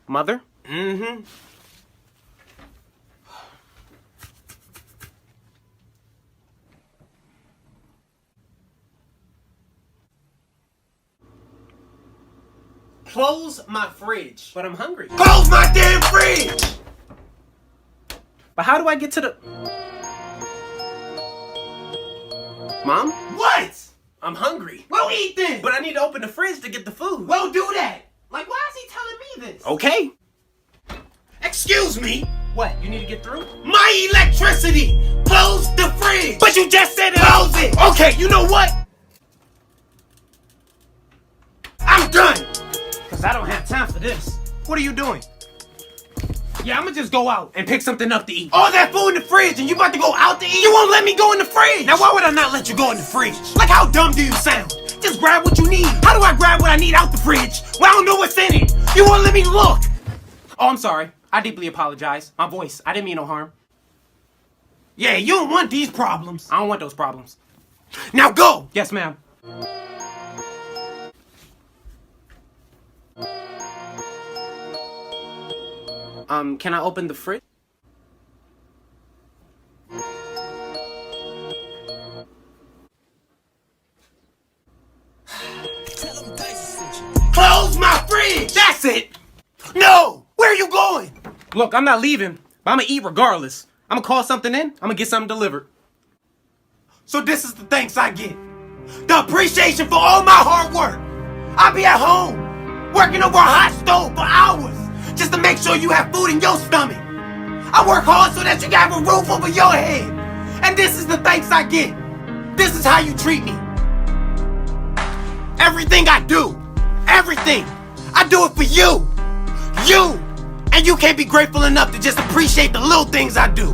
Mother? Mm-hmm. Close my fridge. But I'm hungry. Close my damn fridge! But how do I get to the... Mom? What? I'm hungry. Well, eat then! But I need to open the fridge to get the food. Well, do that! Like, why is he telling me this? Okay. Excuse me? What, you need to get through? My electricity! Close the fridge! But you just said it. Close it! Okay, you know what? I'm done! Because I don't have time for this. What are you doing? Yeah, I'm gonna just go out and pick something up to eat. All that food in the fridge and you about to go out to eat? You won't let me go in the fridge! Now why would I not let you go in the fridge? Like how dumb do you sound? Just grab what you need. How do I grab what I need out the fridge? Well, I don't know what's in it. You won't let me look! Oh, I'm sorry. I deeply apologize. My voice. I didn't mean no harm. Yeah, you don't want these problems. I don't want those problems. Now go! Yes, ma'am. Can I open the fridge? Close my fridge! That's it! No! Where are you going? Look, I'm not leaving, but I'm gonna eat regardless. I'm gonna call something in. I'm gonna get something delivered. So this is the thanks I get. The appreciation for all my hard work. I'll be at home, working over a hot stove for hours, just to make sure you have food in your stomach. I work hard so that you can have a roof over your head. And this is the thanks I get. This is how you treat me. Everything I do, everything, I do it for you. You. And you can't be grateful enough to just appreciate the little things I do.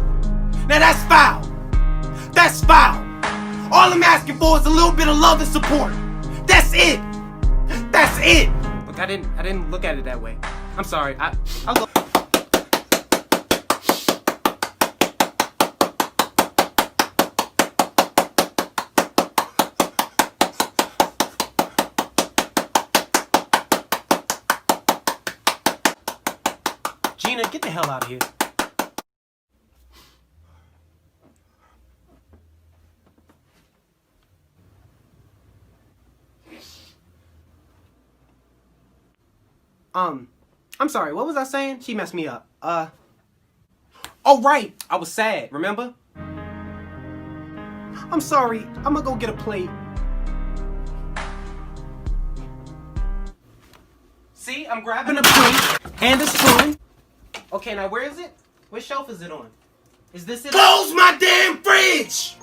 Now that's foul. That's foul. All I'm asking for is a little bit of love and support. That's it. That's it. Look, I didn't look at it that way. I'm sorry. I'll go. Gina, get the hell out of here. I'm sorry, what was I saying? She messed me up. Oh right, I was sad, remember? I'm sorry, I'm gonna go get a plate. See, I'm grabbing a plate and a spoon. Okay, now where is it? What shelf is it on? Is this it? Close my damn fridge!